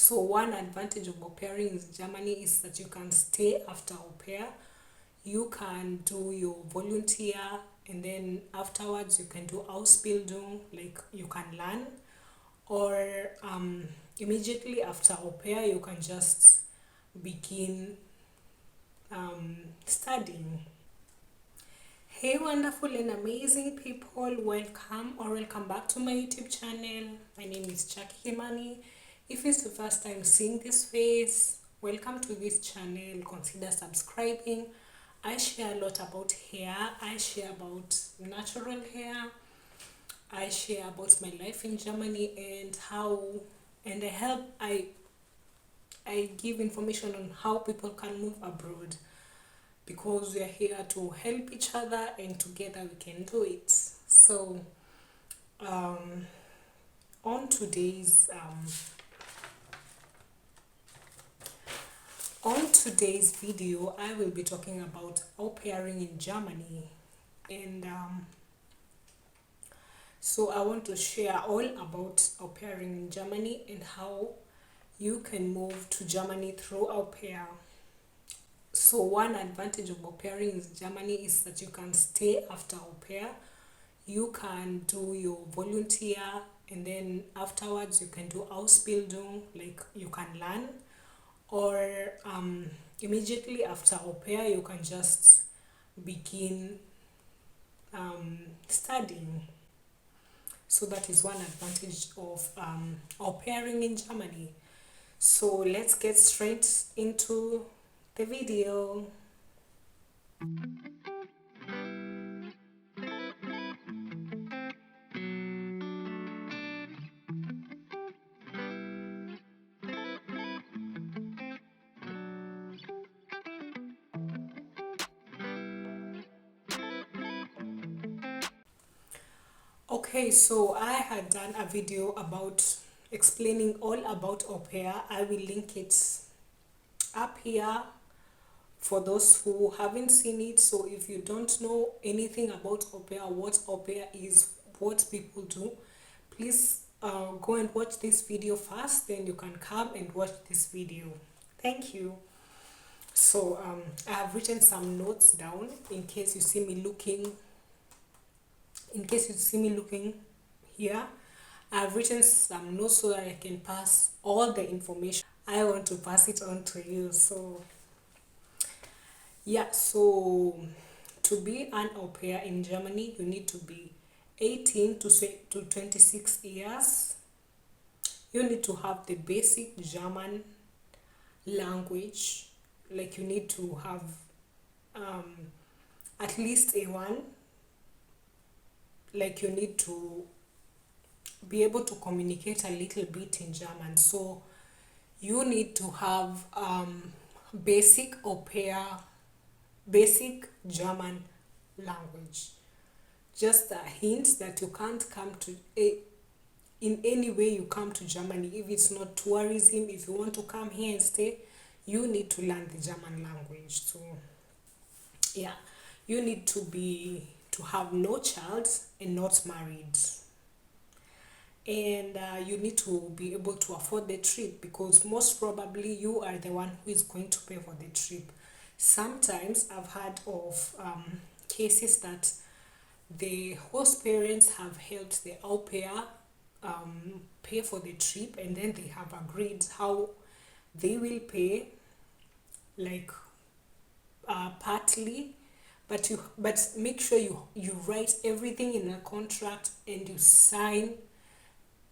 So one advantage of au pairing in Germany is that you can stay after au pair. You can do your volunteer, and then afterwards you can do Ausbildung, like you can learn, or immediately after au pair you can just begin studying. Hey wonderful and amazing people, welcome back to my YouTube channel. My name is Jackie Kimani. If it's the first time seeing this face, welcome to this channel. Consider subscribing. I share a lot about hair. I share about natural hair. I share about my life in Germany and I give information on how people can move abroad, because we are here to help each other and together we can do it. So um, on today's video, I will be talking about au pairing in Germany, and so I want to share all about au pairing in Germany and how you can move to Germany through au pair. So one advantage of au pairing in Germany is that you can stay after au pair. You can do your volunteer, and then afterwards you can do Ausbildung, like you can learn, or immediately after au pair you can just begin studying. So that is one advantage of au pairing in Germany. So let's get straight into the video. Okay, so I had done a video about explaining all about au pair. I will link it up here for those who haven't seen it. So if you don't know anything about au pair, what au pair is, what people do, please go and watch this video first, then you can come and watch this video. Thank you. So I have written some notes down in case you see me looking here. I've written some notes so that I can pass all the information I want to pass it on to you. So yeah, so to be an au pair in Germany, you need to be 18 to 26 years. You need to have the basic German language, like you need to have at least A1, like you need to be able to communicate a little bit in German. So you need to have basic au pair, basic German language. Just a hint that you can't come to in any way you come to Germany, if it's not tourism, if you want to come here and stay, you need to learn the German language. So yeah, you need to have no child and not married, and you need to be able to afford the trip, because most probably you are the one who is going to pay for the trip. Sometimes I've heard of cases that the host parents have helped the au pair pay for the trip, and then they have agreed how they will pay, like partly, but make sure you write everything in a contract, and you sign,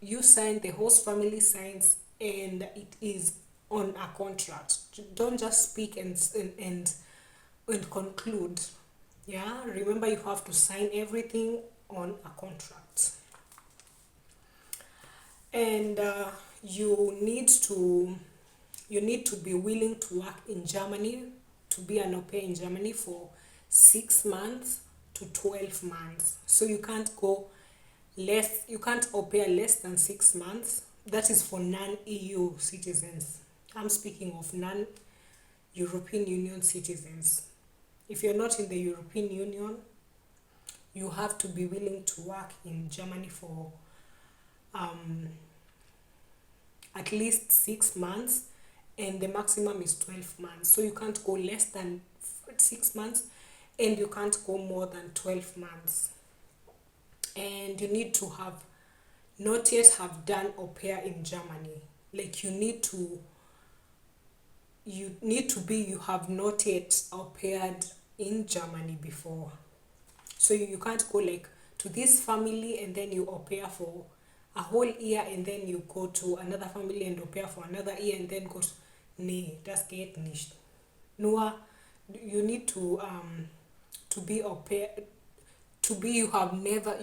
the host family signs, and it is on a contract. Don't just speak and conclude. Yeah, remember, you have to sign everything on a contract. And you need to be willing to work in Germany, to be an au pair in Germany for 6 months to 12 months. So you can't au pair less than 6 months. That is for non-EU citizens. I'm speaking of non-European Union citizens. If you're not in the European Union, you have to be willing to work in Germany for at least 6 months, and the maximum is 12 months. So you can't go less than 6 months, and you can't go more than 12 months. And you need to have not yet have done au pair in Germany. Like you have not yet au paired in Germany before. So you can't go like to this family and then you au pair for a whole year and then you go to another family and au pair for another year and then go to, nee, das geht nicht. Nur you need to be au pair, to be you have never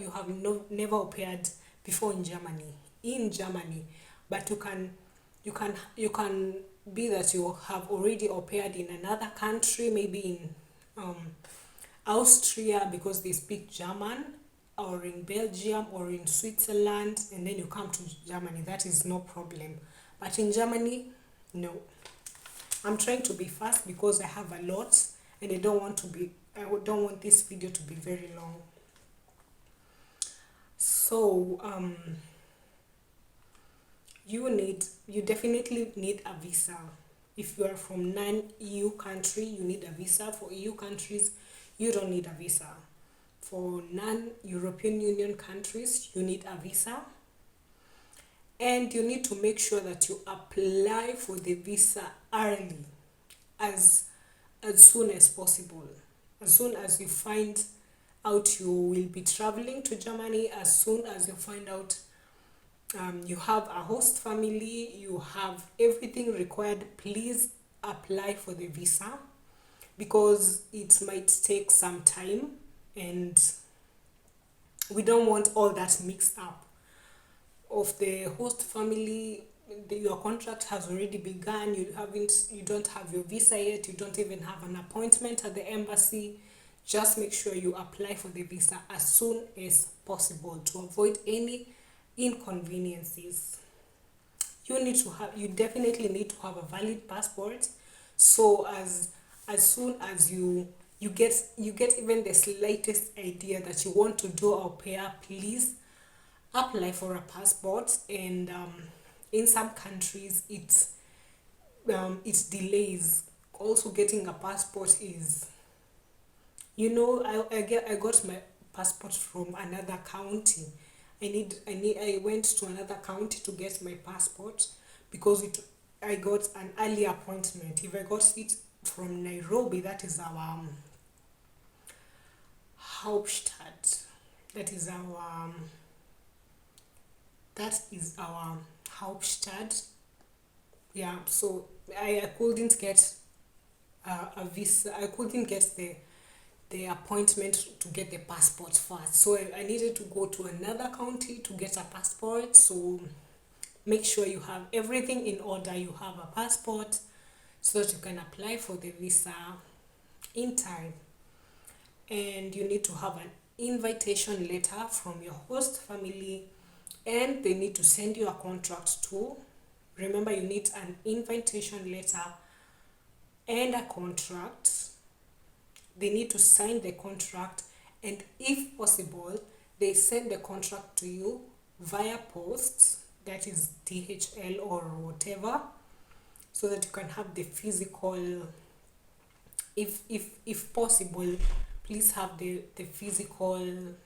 au paired before in Germany, but you can be that you have already au paired in another country, maybe in Austria because they speak German, or in Belgium or in Switzerland, and then you come to Germany. That is no problem. But in Germany, no. I'm trying to be fast because I have a lot and I don't want this video to be very long. So you definitely need a visa. If you are from non-EU country, you need a visa. For EU countries, you don't need a visa. For non-European Union countries, you need a visa. And you need to make sure that you apply for the visa early, as soon as possible. As soon as you find out you will be traveling to Germany, as soon as you find out you have a host family, you have everything required, please apply for the visa, because it might take some time and we don't want all that mixed up. Of the host family, your contract has already begun, you don't have your visa yet, you don't even have an appointment at the embassy. Just make sure you apply for the visa as soon as possible to avoid any inconveniences. You definitely need to have a valid passport. So as soon as you get even the slightest idea that you want to do au pair, please apply for a passport. And in some countries it delays. Also getting a passport is, I got my passport from another county. I went to another county to get my passport because I got an early appointment. If I got it from Nairobi, that is our Hauptstadt. That is our Hauptstadt. Yeah, so I couldn't get a visa. I couldn't get the appointment to get the passport first. So I needed to go to another county to get a passport. So make sure you have everything in order. You have a passport so that you can apply for the visa in time. And you need to have an invitation letter from your host family, and they need to send you a contract too. Remember, you need an invitation letter and a contract. They need to sign the contract, and if possible, they send the contract to you via post, that is DHL or whatever, so that you can have the physical. If possible, please have the physical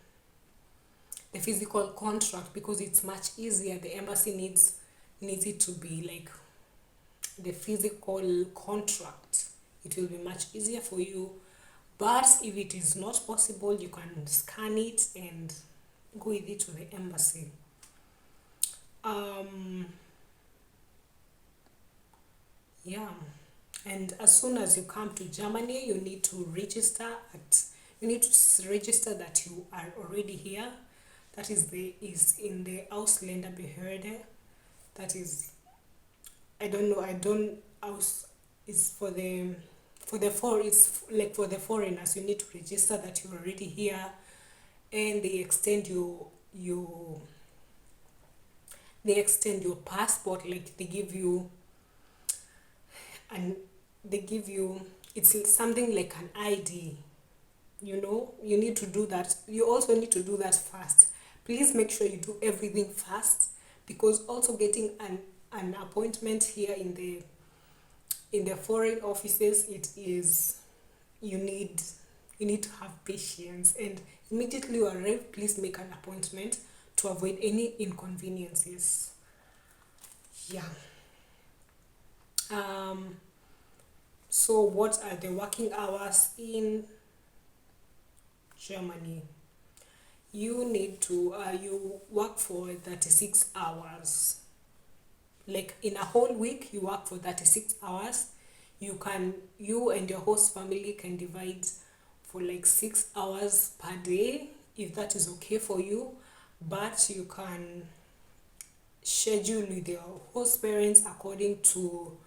contract, because it's much easier. The embassy needs it to be like the physical contract. It will be much easier for you. But if it is not possible, you can scan it and go with it to the embassy. Yeah, and as soon as you come to Germany, you need to register that you are already here. That is in the Ausländerbehörde. That is, it's for the foreigners. You need to register that you're already here, and they extend your passport. Like they give you it's something like an ID. You need to do that. You also need to do that fast. Please make sure you do everything fast, because also getting an appointment here in the foreign offices, it is, you need to have patience, and immediately you arrive, please make an appointment to avoid any inconveniences. Yeah. So what are the working hours in Germany? You need to you work for 36 hours. Like in a whole week you work for 36 hours. You and your host family can divide for like 6 hours per day, if that is okay for you, but you can schedule with your host parents according to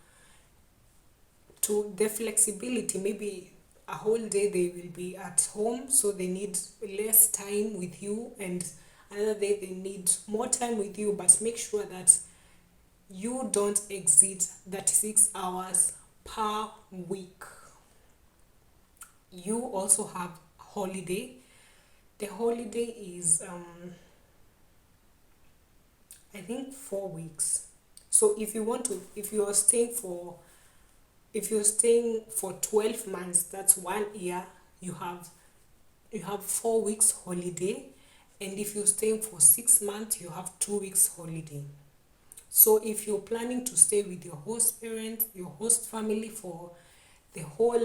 the flexibility. Maybe a whole day they will be at home, so they need less time with you, and another day they need more time with you, but make sure that you don't exceed 36 hours per week. You also have holiday. The holiday is I think 4 weeks. So if you're staying for 12 months, that's 1 year, you have 4 weeks holiday. And if you're staying for 6 months, you have 2 weeks holiday. So if you're planning to stay with your host parent, your host family for the whole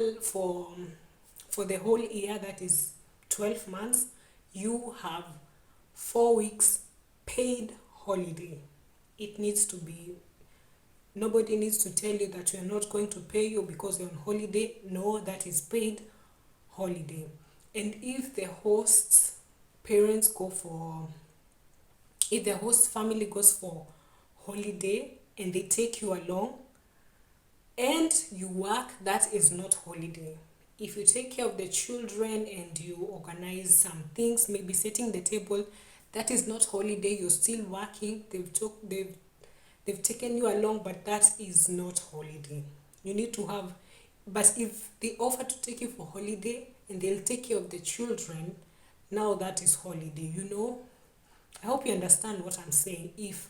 year, that is 12 months, you have 4 weeks paid holiday. It needs to be, nobody needs to tell you that we are not going to pay you because you're on holiday. No, that is paid holiday. And if the host family goes for holiday and they take you along and you work, that is not holiday. If you take care of the children and you organize some things, maybe setting the table, that is not holiday. You're still working. They've taken you along, but that is not holiday. You need to have, but if they offer to take you for holiday and they'll take care of the children, now that is holiday. I hope you understand what I'm saying. If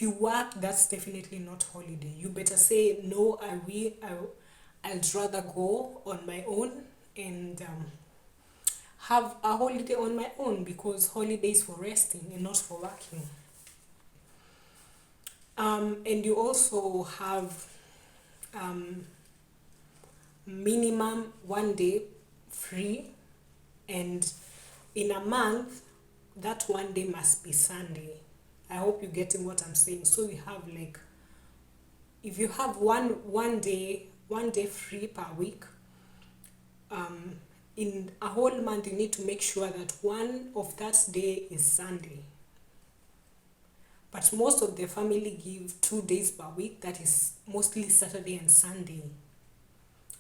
you work, that's definitely not holiday. You better say no. I'd rather go on my own and have a holiday on my own, because holiday is for resting and not for working. And you also have minimum 1 day free, and in a month that 1 day must be Sunday. I hope you're getting what I'm saying. So we have, like, if you have one day free per week, in a whole month you need to make sure that one of that day is Sunday. But most of the family give 2 days per week, that is mostly Saturday and Sunday.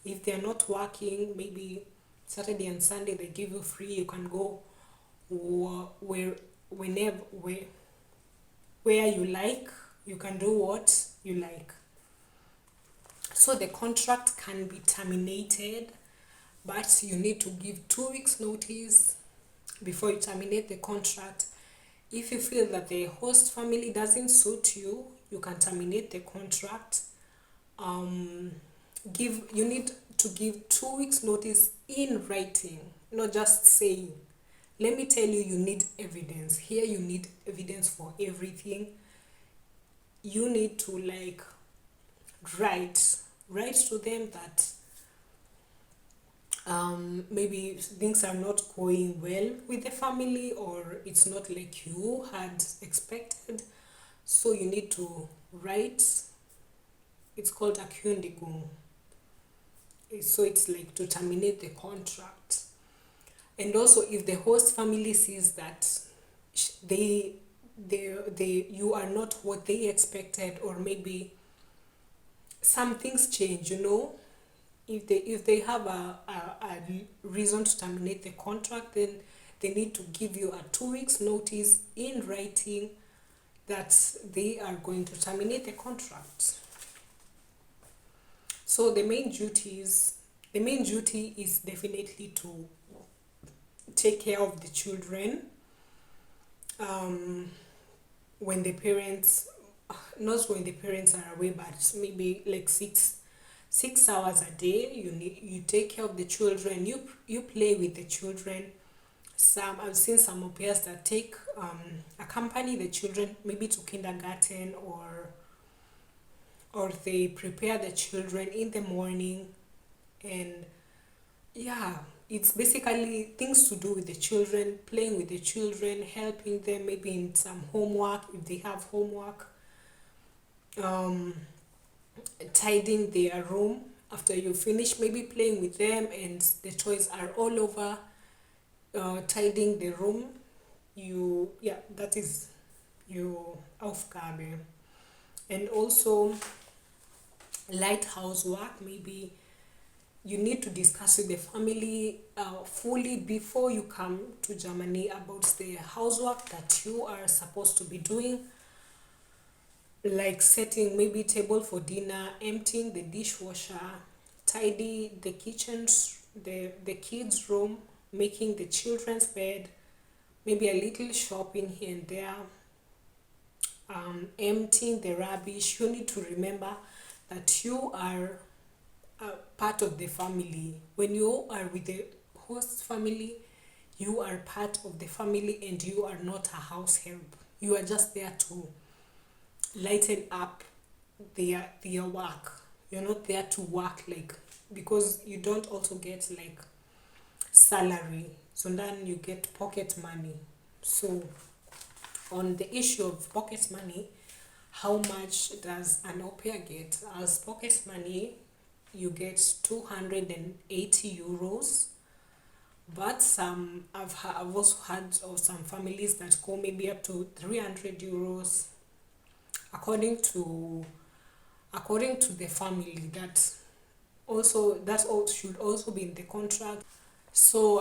If they're not working, maybe Saturday and Sunday they give you free. You can go where you like. You can do what you like. So the contract can be terminated, but you need to give 2 weeks notice before you terminate the contract. If you feel that the host family doesn't suit you, you can terminate the contract. You need to give 2 weeks notice in writing, not just saying. Let me tell you, you need evidence. Here you need evidence for everything. You need to, like, write to them that maybe things are not going well with the family, or it's not like you had expected. So you need to write. It's called a Kündigung. So it's like to terminate the contract. And also, if the host family sees that you are not what they expected, or maybe some things change, if they have a reason to terminate the contract, then they need to give you a 2 weeks notice in writing that they are going to terminate the contract. So the main duty is definitely to take care of the children when the parents not when the parents are away, but maybe like 6 hours a day. You take care of the children. You play with the children. Some I've seen some au pairs that take accompany the children maybe to kindergarten, or they prepare the children in the morning. And yeah, it's basically things to do with the children, playing with the children, helping them maybe in some homework if they have homework, um, tidying their room after you finish maybe playing with them and the toys are all over, tidying the room. Yeah, that is your Aufgabe. And also light housework, maybe you need to discuss with the family fully before you come to Germany about the housework that you are supposed to be doing, like setting maybe table for dinner, emptying the dishwasher, tidy the kitchens, the kids' room, making the children's bed, maybe a little shopping here and there, emptying the rubbish. You need to remember that you are part of the family. When you are with the host family, you are part of the family and you are not a house help. You are just there to lighten up their work. You're not there to work, like, because you don't also get like salary, so then you get pocket money. So on the issue of pocket money, how much does an au pair get? As pocket money, you get 280 euros, but I've also heard of some families that go maybe up to 300 euros, according to the family. That also should also be in the contract. So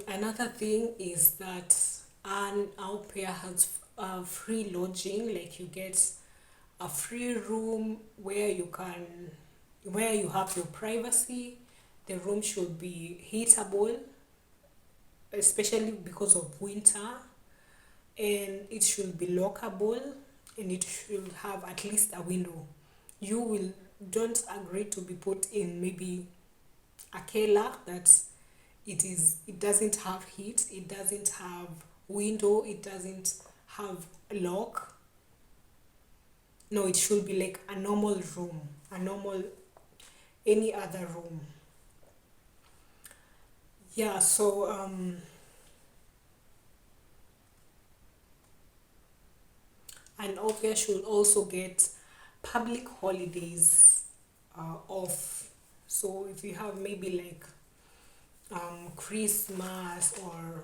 another thing is that an au pair has free lodging, like you get a free room where you have your privacy. The room should be heatable, especially because of winter, and it should be lockable, and it should have at least a window. You will don't agree to be put in maybe a keller that it doesn't have heat, it doesn't have window, it doesn't have lock. No, it should be like a normal room, a normal any other room. Yeah, so an au pair should also get public holidays off. So if you have maybe like Christmas, or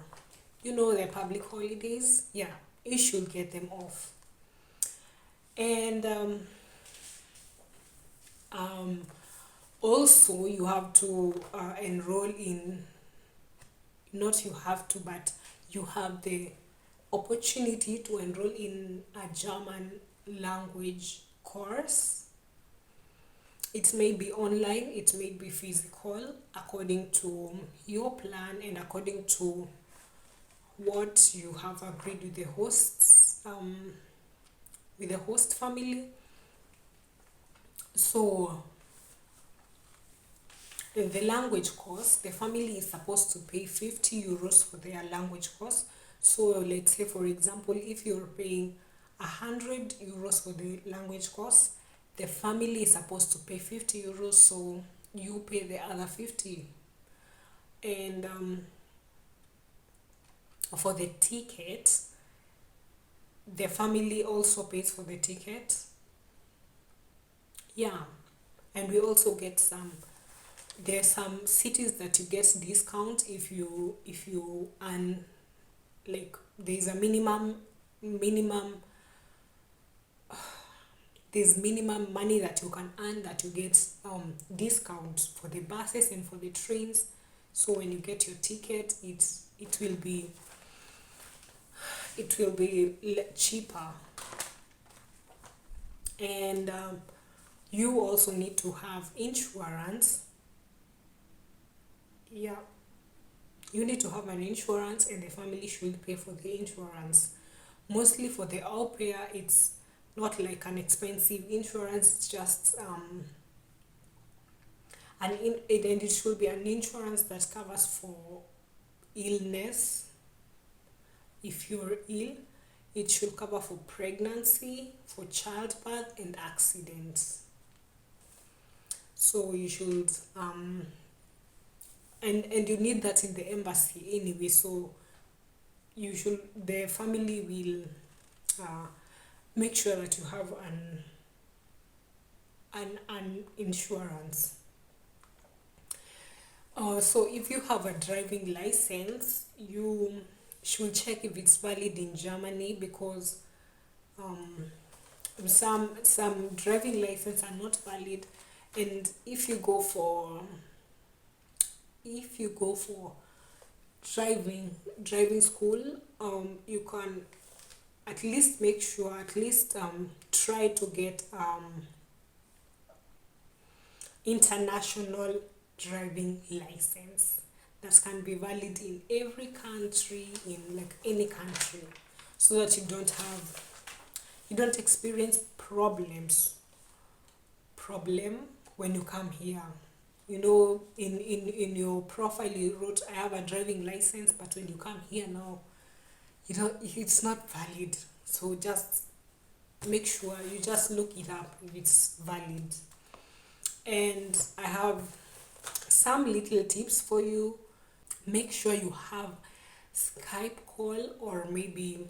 the public holidays, yeah, you should get them off. And um, also you have to enroll in, not you have to, but you have the opportunity to enroll in a German language course. It may be online, it may be physical, according to your plan and according to what you have agreed with the hosts, with the host family. So the language course, the family is supposed to pay 50 euros for their language course. So let's say, for example, if you're paying 100 euros for the language course, the family is supposed to pay 50 euros, so you pay the other 50. And for the ticket, the family also pays for the ticket. Yeah, and we also get there's some cities that you get discount if you earn, like, there's a minimum there's minimum money that you can earn, that you get discount for the buses and for the trains. So when you get your ticket, it will be cheaper. And you also need to have insurance. Yeah, you need to have an insurance, and the family should pay for the insurance. Mostly for the au pair, it's not like an expensive insurance. It's just and it should be an insurance that covers for illness. If you're ill, it should cover for pregnancy, for childbirth, and accidents. So you should and you need that in the embassy anyway. So the family will make sure that you have an insurance. So if you have a driving license, you should check if it's valid in Germany, because um, some driving license are not valid. And if you go for driving school, you can at least make sure, at least try to get international driving license that can be valid in every country, in like any country, so that you don't experience problem when you come here. In your profile you wrote, I have a driving license, but when you come here now, it's not valid. So just make sure you just look it up if it's valid. And I have some little tips for you. Make sure you have Skype call, or maybe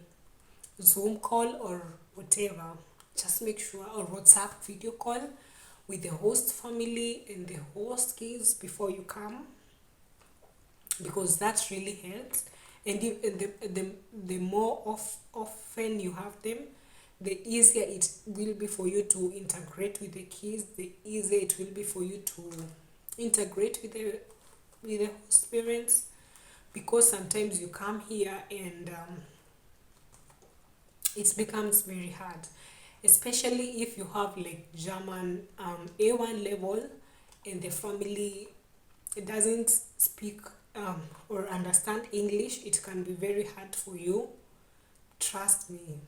Zoom call, or whatever. Just make sure, or WhatsApp video call with the host family and the host kids before you come, because that really helps. And the more often you have them, the easier it will be for you to integrate with the kids, the easier it will be for you to integrate with the host parents. Because sometimes you come here and it becomes very hard, especially if you have like German A1 level, and the family doesn't speak or understand English. It can be very hard for you. Trust me,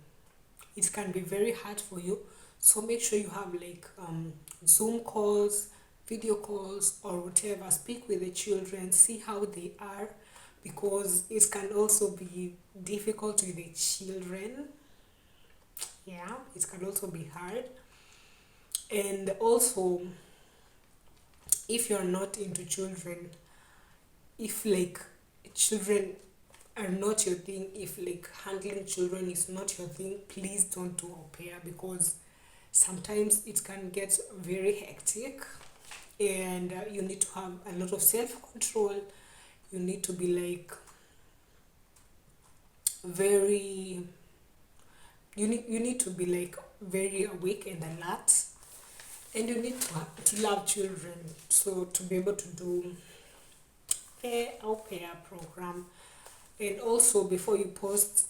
it can be very hard for you. So make sure you have like Zoom calls, video calls, or whatever. Speak with the children, see how they are, because it can also be difficult with the children. Yeah, it can also be hard. And also, if you're not into children, if like children are not your thing, if like handling children is not your thing, please don't do au pair, because sometimes it can get very hectic, and you need to have a lot of self-control. You need to be like very you need to be like very awake and alert, and you need to love children, so to be able to do the au pair program. And also, before you post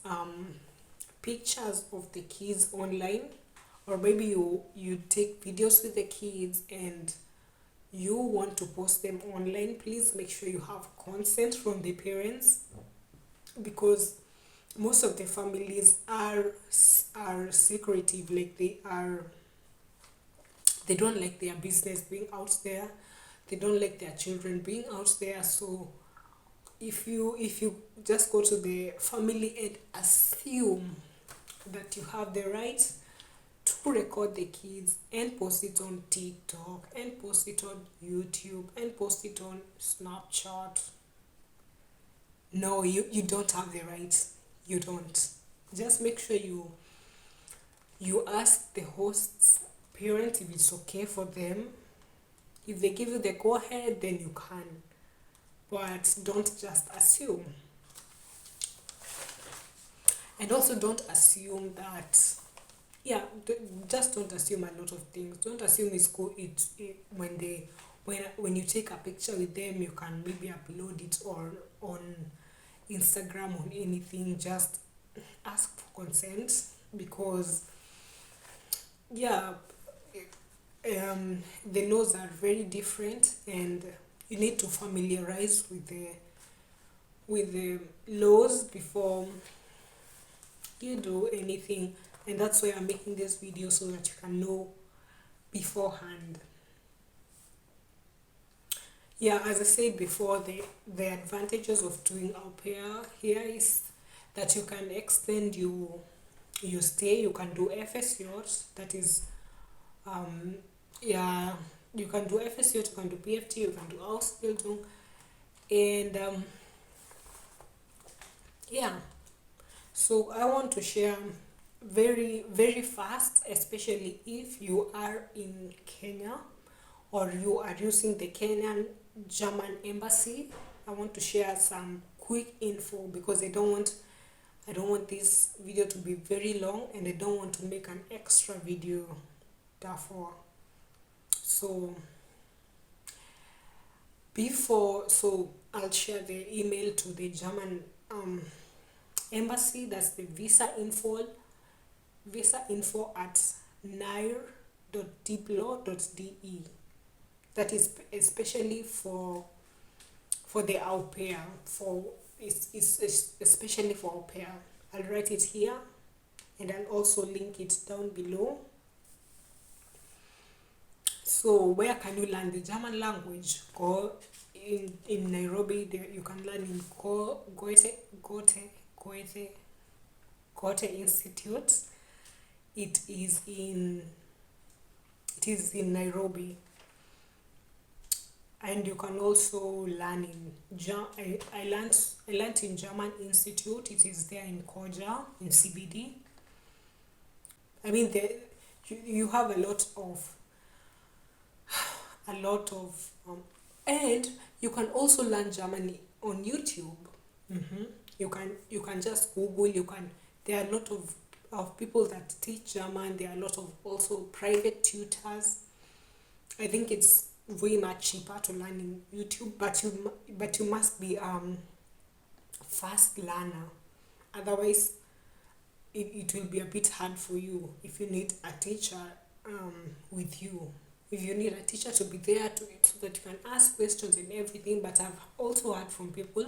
pictures of the kids online, or maybe you take videos with the kids and you want to post them online, please make sure you have consent from the parents, because most of the families are secretive. Like they don't like their business being out there, they don't like their children being out there. So if you just go to the family and assume that you have the right to record the kids and post it on TikTok and post it on YouTube and post it on Snapchat, no, you don't have the right. You don't. Just make sure you ask the host's parent if it's okay for them. If they give you the go ahead, then you can, but don't just assume. And also, don't assume that, yeah, just don't assume a lot of things. Don't assume it's cool. When you take a picture with them, you can maybe upload it or on Instagram, on anything. Just ask for consent, because yeah, the laws are very different, and you need to familiarize with the laws before you do anything. and that's why I'm making this video, so that you can know beforehand. Yeah, as I said before, the advantages of doing au pair here is that you can extend your stay. You can do FSYOT, that is, yeah, you can do FSYOT, you can do PFT, you can do Ausbildung, and yeah. So I want to share very, very fast, especially if you are in Kenya or you are using the Kenyan German embassy. I want to share some quick info because I don't want this video to be very long, and I don't want to make an extra video, therefore. So I'll share the email to the German embassy. That's the visa info at nair.diplo.de. That is especially for the au pair. It's especially for au pair. I'll write it here, and I'll also link it down below. So where can you learn the German language? Go in Nairobi. There you can learn in Goethe Institute. It is in Nairobi. And you can also learn in I learned in German Institute. It is there in Koja, in CBD. I mean, you have a lot of and you can also learn German on YouTube. You can just Google. There are a lot of people that teach German. There are a lot of also private tutors. I think it's way much cheaper to learn in YouTube, but you must be fast learner. Otherwise, it will be a bit hard for you if you need a teacher with you. If you need a teacher to be there so that you can ask questions and everything. But I've also heard from people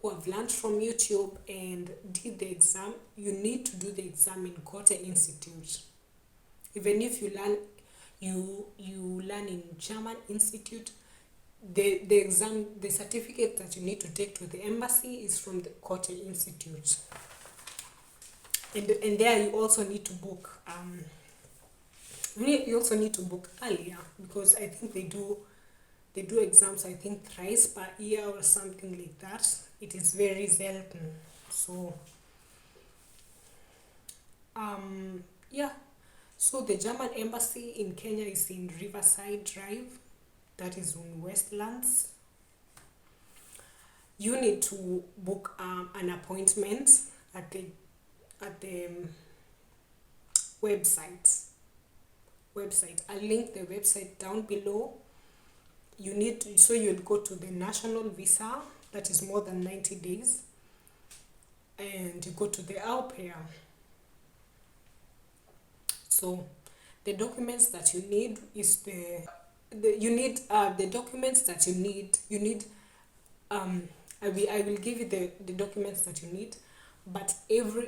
who have learned from YouTube and did the exam. You need to do the exam in Goethe Institute. Even if you learn in German Institute, the exam, the certificate that you need to take to the embassy is from the Goethe Institute. And there you also need to book. You also need to book earlier, because I think they do exams, I think thrice per year or something like that. It is very seldom. So yeah. So the German embassy in Kenya is in Riverside Drive, that is in Westlands. You need to book an appointment at the website. I'll link the website down below. You'll go to the national visa, that is more than 90 days, and you go to the au pair. So the documents that you need is the documents that you need. I will give you the documents that you need, but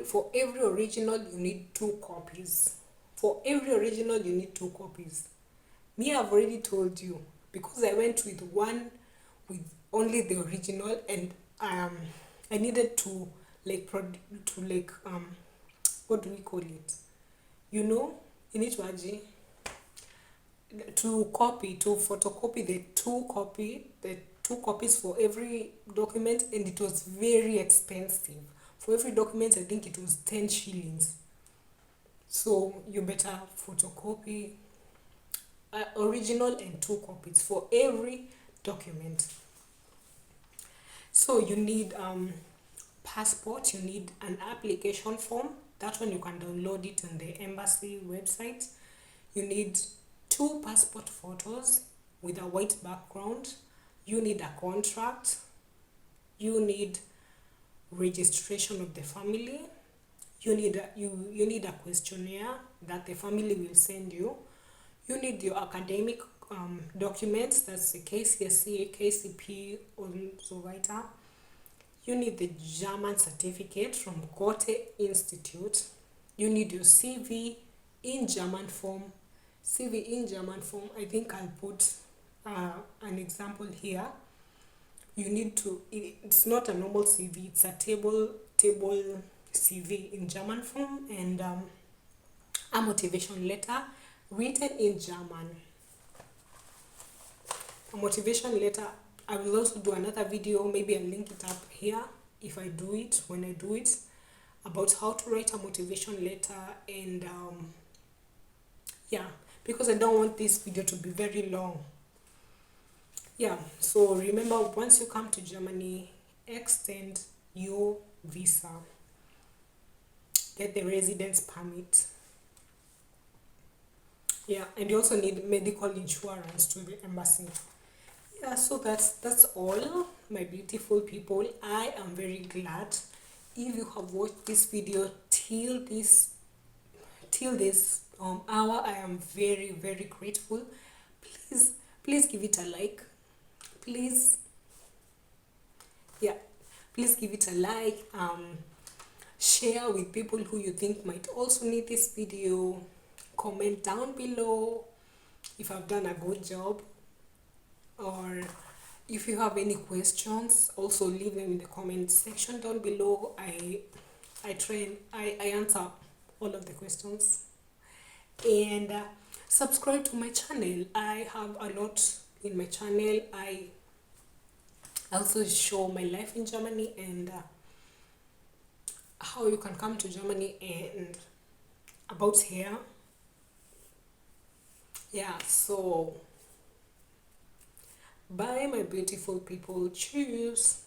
for every original you need 2 copies. For every original you need 2 copies. Me, I've already told you, because I went with only the original, and I needed to what do we call it? You need to photocopy the 2 copies for every document, and it was very expensive. For every document, I think it was 10 shillings. So you better photocopy original and 2 copies for every document. So you need passport, you need an application form. That one you can download it on the embassy website. You need 2 passport photos with a white background. You need a contract. You need registration of the family. You need a questionnaire that the family will send you. You need your academic documents, that's the KCSE, KCP, and so weiter. You need the German certificate from Goethe Institute. You need your CV in German form. CV in German form. I think I'll put an example here. You need to. It's not a normal CV. It's a table CV in German form, and a motivation letter written in German. A motivation letter. I will also do another video. Maybe I'll link it up here if I do it, when I do it, about how to write a motivation letter. And yeah, because I don't want this video to be very long. Yeah, so remember, once you come to Germany, extend your visa, get the residence permit. Yeah, and you also need medical insurance to the embassy. Yeah, so that's all, my beautiful people. I am very glad if you have watched this video till this hour. I am very, very grateful. Please give it a like. Please, yeah, please give it a like. Share with people who you think might also need this video. Comment down below if I've done a good job, or if you have any questions, also leave them in the comment section down below. I try and I answer all of the questions. And subscribe to my channel. I have a lot in my channel. I also show my life in Germany, and how you can come to Germany, and about here. Yeah, so bye, my beautiful people. Cheers.